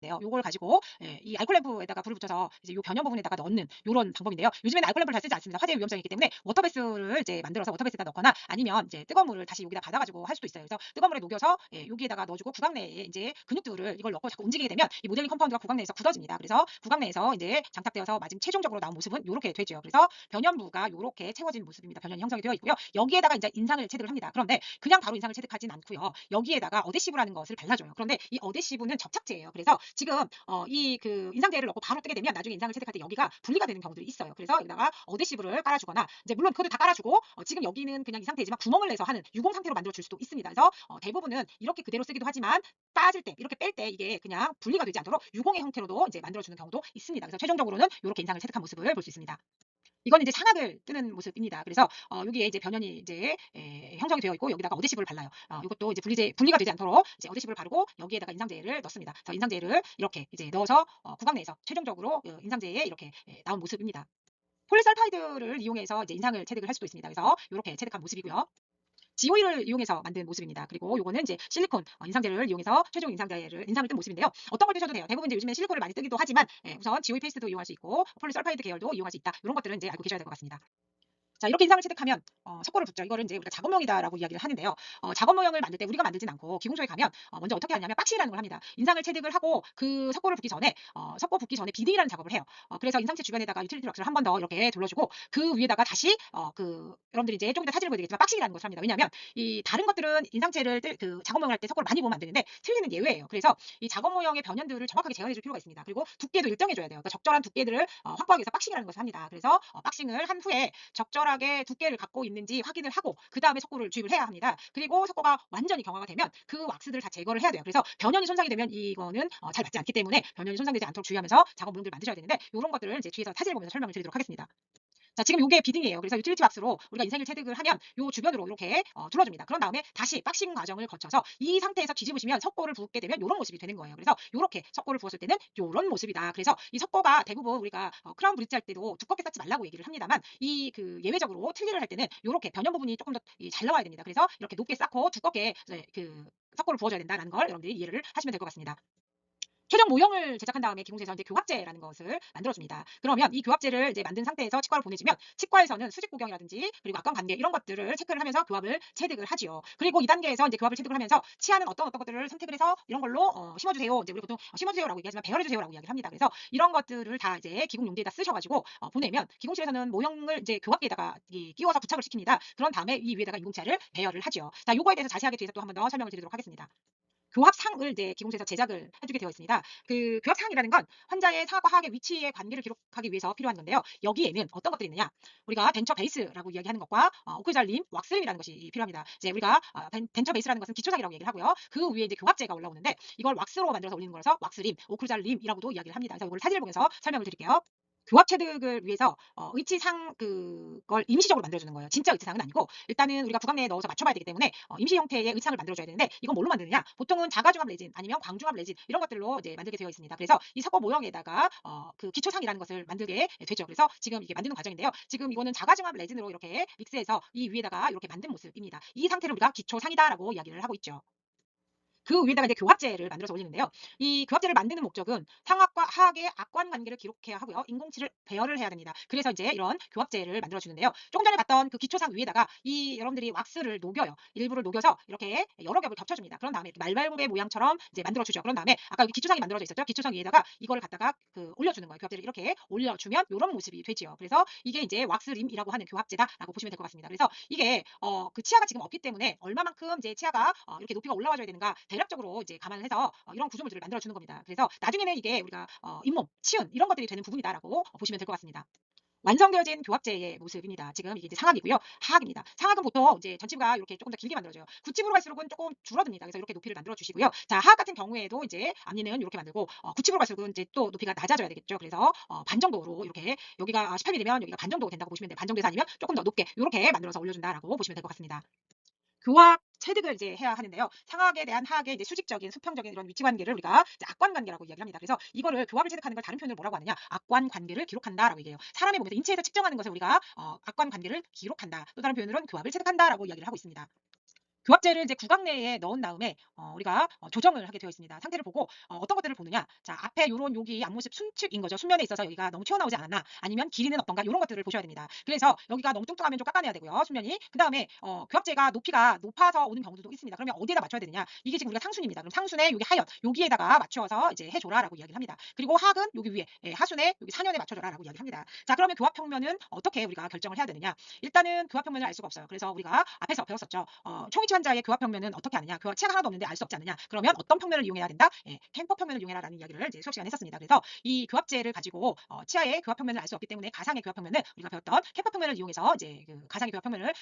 네요. 요걸 가지고 이 알콜 램프에다가 불을 붙여서 이제 요 변형 부분에다가 넣는 요런 방법인데요. 요즘에는 알콜 램프를 잘 쓰지 않습니다. 화재 위험성이 있기 때문에 워터베스를 이제 만들어서 워터베스에다 넣거나 아니면 이제 뜨거운 물을 다시 여기다 받아 가지고 할 수도 있어요. 그래서 뜨거운 물에 녹여서 여기에다가 넣어 주고 구강 내에 이제 근육들을 이걸 넣고 자꾸 움직이게 되면 이 모델링 컴파운드가 구강 내에서 굳어집니다. 그래서 구강 내에서 이제 장착되어서 마지막 최종적으로 나온 모습은 요렇게 되죠. 그래서 변연부가 요렇게 채워진 모습입니다. 변연이 형성이 되어 있고요. 여기에다가 이제 인상을 체득을 합니다. 그런데 그냥 바로 인상을 체득하진 않고요. 여기에다가 어데시브라는 것을 발라줘요. 그런데 이 어데시브는 접착제예요. 그래서 지금 이 그 인상제를 넣고 바로 뜨게 되면 나중에 인상을 체득할 때 여기가 분리가 되는 경우들이 있어요. 그래서 여기다가 어데시브를 깔아주거나 이제 물론 그것도 다 깔아주고 지금 여기는 그냥 이 상태이지만 구멍을 내서 하는 유공 상태로 만들어 줄 수도 있습니다. 그래서 대부분은 이렇게 그대로 쓰기도 하지만 빠질 때 이렇게 뺄 때 이게 그냥 분리가 되지 않도록 유공의 형태로도 이제 만들어 주는 경우도 있습니다. 그래서 최종적으로는 이렇게 인상을 체득한 모습을 볼 수 있습니다. 이거는 이제 상악을 뜨는 모습입니다. 그래서 여기에 이제 변연이 이제 형성이 되어 있고 여기다가 어데시브를 발라요. 이것도 이제 분리가 되지 않도록 이제 어데시브를 바르고 여기에다가 인상제를 넣습니다. 그래서 인상제를 이렇게 이제 넣어서 구강 내에서 최종적으로 인상제에 이렇게 나온 모습입니다. 폴리설파이드를 이용해서 이제 인상을 체득을 할 수도 있습니다. 그래서 이렇게 체득한 모습이고요. 지오일을 이용해서 만든 모습입니다. 그리고 요거는 이제 실리콘 인상제를 이용해서 최종 인상을 뜬 모습인데요. 어떤 걸 뜨셔도 돼요. 대부분 이제 요즘에 실리콘을 많이 뜨기도 하지만 우선 지오일 페이스트도 이용할 수 있고 폴리설파이드 계열도 이용할 수 있다. 이런 것들은 이제 알고 계셔야 될 것 같습니다. 자, 이렇게 인상을 체득하면 석고를 붓죠. 이거를 이제 우리가 작업용이다라고 이야기를 하는데요. 작업 모형을 만들 때 우리가 만들진 않고 기공소에 가면 먼저 어떻게 하냐면 박싱이라는 걸 합니다. 인상을 체득을 하고 그 석고를 붓기 전에 석고 붓기 전에 비딩이라는 작업을 해요. 그래서 인상체 주변에다가 유틸리티 왁스를 한 번 더 이렇게 둘러주고 그 위에다가 다시 여러분들이 이제 조금 이따 사진을 보여드리겠지만 박싱이라는 것을 합니다. 왜냐하면 이 다른 것들은 인상체를 그 작업 모형을 할 때 석고를 많이 부으면 안 되는데 틀리는 예외예요. 그래서 이 작업 모형의 변연들을 정확하게 제어해 줄 필요가 있습니다. 그리고 두께도 일정해줘야 돼요. 그러니까 적절한 두께들을 확보하기 위해서 박싱이라는 것을 합니다. 그래서 박싱을 한 후에 적절하게 두께를 갖고 있는지 확인을 하고 그 다음에 석고를 주입을 해야 합니다. 그리고 석고가 완전히 경화가 되면 그 왁스들을 다 제거를 해야 돼요. 그래서 변연이 손상이 되면 이거는 잘 맞지 않기 때문에 변연이 손상되지 않도록 주의하면서 작업 모형들을 만드셔야 되는데 이런 것들을 이제 뒤에서 사진을 보면서 설명을 드리도록 하겠습니다. 자, 지금 요게 비딩이에요. 그래서 유틸리티 왁스로 우리가 인생을 체득을 하면 요 주변으로 이렇게 둘러줍니다. 그런 다음에 다시 박싱 과정을 거쳐서 이 상태에서 뒤집으시면 석고를 붓게 되면 요런 모습이 되는 거예요. 그래서 요렇게 석고를 부었을 때는 요런 모습이다. 그래서 이 석고가 대부분 우리가 크라운 브릿지 할 때도 두껍게 쌓지 말라고 얘기를 합니다만 이 예외적으로 틀니를 할 때는 요렇게 변형 부분이 조금 더 잘 나와야 됩니다. 그래서 이렇게 높게 쌓고 두껍게 이제 석고를 부어줘야 된다는 걸 여러분들이 이해를 하시면 될 것 같습니다. 최종 모형을 제작한 다음에 기공소에서 이제 교합제라는 것을 만들어줍니다. 그러면 이 교합제를 이제 만든 상태에서 치과로 보내주면 치과에서는 수직 구경이라든지 그리고 악관 관계 이런 것들을 체크를 하면서 교합을 체득을 하지요. 그리고 이 단계에서 이제 교합을 체득을 하면서 치아는 어떤 것들을 선택을 해서 이런 걸로 심어주세요. 이제 우리 보통 심어주세요라고 얘기하지만 배열해주세요라고 이야기를 합니다. 그래서 이런 것들을 다 이제 기공 용지에다 쓰셔가지고 보내면 기공실에서는 모형을 이제 교합기에다가 끼워서 부착을 시킵니다. 그런 다음에 이 위에다가 인공치아를 배열을 하죠. 자, 요거에 대해서 자세하게 뒤에서 또 한 번 더 설명을 드리도록 하겠습니다. 교합상을 이제 기공소에서 제작을 해주게 되어 있습니다. 그 교합상이라는 건 환자의 상악과 하악의 위치의 관계를 기록하기 위해서 필요한 건데요. 여기에는 어떤 것들이 있느냐? 우리가 덴처 베이스라고 이야기하는 것과 오클잘림, 왁스림이라는 것이 필요합니다. 이제 우리가 덴처 베이스라는 것은 기초상이라고 얘기를 하고요. 그 위에 이제 교합제가 올라오는데 이걸 왁스로 만들어서 올리는 거라서 왁스림, 오클잘림이라고도 이야기를 합니다. 그래서 이걸 사진을 보면서 설명을 드릴게요. 교합 체득을 위해서 의치상 그걸 임시적으로 만들어주는 거예요. 진짜 의치상은 아니고 일단은 우리가 구강 내에 넣어서 맞춰봐야 되기 때문에 임시 형태의 의치상을 만들어줘야 되는데 이건 뭘로 만드느냐? 보통은 자가중합 레진 아니면 광중합 레진 이런 것들로 이제 만들게 되어 있습니다. 그래서 이 석고 모형에다가 그 기초상이라는 것을 만들게 되죠. 그래서 지금 이게 만드는 과정인데요. 지금 이거는 자가중합 레진으로 이렇게 믹스해서 이 위에다가 이렇게 만든 모습입니다. 이 상태를 우리가 기초상이다라고 이야기를 하고 있죠. 그 위에다가 이제 교합제를 만들어서 올리는데요. 이 교합제를 만드는 목적은 상악과 하악의 악관 관계를 기록해야 하고요. 인공치를 배열을 해야 됩니다. 그래서 이제 이런 교합제를 만들어 주는데요. 조금 전에 봤던 그 기초상 위에다가 이 여러분들이 왁스를 녹여요. 일부를 녹여서 이렇게 여러 겹을 겹쳐줍니다. 그런 다음에 말발굽의 모양처럼 이제 만들어 주죠. 그런 다음에 아까 여기 기초상이 만들어져 있었죠. 기초상 위에다가 이걸 갖다가 올려주는 거예요. 교합제를 이렇게 올려주면 이런 모습이 되지요. 그래서 이게 이제 왁스림이라고 하는 교합제다라고 보시면 될 것 같습니다. 그래서 이게 그 치아가 지금 없기 때문에 얼마만큼 이제 치아가 이렇게 높이가 올라와줘야 되는가 대략적으로 이제 감안을 해서 이런 구조물들을 만들어 주는 겁니다. 그래서 나중에는 이게 우리가 잇몸, 치은 이런 것들이 되는 부분이다라고 보시면 될 것 같습니다. 완성되어진 교합제의 모습입니다. 지금 이게 이제 상악이고요. 하악입니다. 상악은 보통 이제 전치부가 이렇게 조금 더 길게 만들어져요. 구치부로 갈수록은 조금 줄어듭니다. 그래서 이렇게 높이를 만들어 주시고요. 자, 하악 같은 경우에도 이제 앞니는 이렇게 만들고 구치부로 갈수록은 이제 또 높이가 낮아져야 되겠죠. 그래서 반 정도로 이렇게 여기가 18mm면 여기가 반 정도 된다고 보시면 돼요. 반 정도에서 아니면 조금 더 높게 이렇게 만들어서 올려준다라고 보시면 될 것 같습니다. 교합 체득을 이제 해야 하는데요. 상악에 대한 하악의 이제 수직적인 수평적인 이런 위치 관계를 우리가 이제 악관 관계라고 이야기를 합니다. 그래서 이거를 교합을 체득하는 걸 다른 표현으로 뭐라고 하느냐? 악관 관계를 기록한다라고 얘기해요. 사람의 몸에서 인체에서 측정하는 것을 우리가 악관 관계를 기록한다. 또 다른 표현으로는 교합을 체득한다라고 이야기를 하고 있습니다. 교합제를 이제 구각 내에 넣은 다음에 우리가 조정을 하게 되어 있습니다. 상태를 보고 어떤 것들을 보느냐. 자, 앞에 요런 여기 앞모습 순측인 거죠. 순면에 있어서 여기가 너무 튀어나오지 않았나 아니면 길이는 어떤가 요런 것들을 보셔야 됩니다. 그래서 여기가 너무 뚱뚱하면 좀 깎아내야 되고요. 순면이. 그다음에 교합제가 높이가 높아서 오는 경우도 있습니다. 그러면 어디에다 맞춰야 되느냐. 이게 지금 우리가 상순입니다. 그럼 상순에 여기 하연 여기에다가 맞춰서 이제 해 줘라라고 이야기를 합니다. 그리고 하근 여기 위에 하순에 여기 사년에 맞춰 줘라라고 이야기를 합니다. 자, 그러면 교합 평면은 어떻게 우리가 결정을 해야 되느냐. 일단은 교합 평면을 알 수가 없어요. 그래서 우리가 앞에서 배웠었죠. 총이치 환자의 교합 평면은 어떻게 아느냐. 치아가 하나도 없는데 알 수 없지 않느냐. 그러면 어떤 평면을 이용해야 된다? 캠퍼 평면을 이용해라라는 이야기를 이제 수업 시간에 했었습니다. 그래서 이 교합제를 가지고 치아의 교합 평면을 알 수 없기 때문에 가상의 교합 평면을 우리가 배웠던 캠퍼 평면을 이용해서 이제 그 가상의 교합 평면을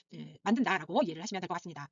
만든다라고 이해를 하시면 될 것 같습니다.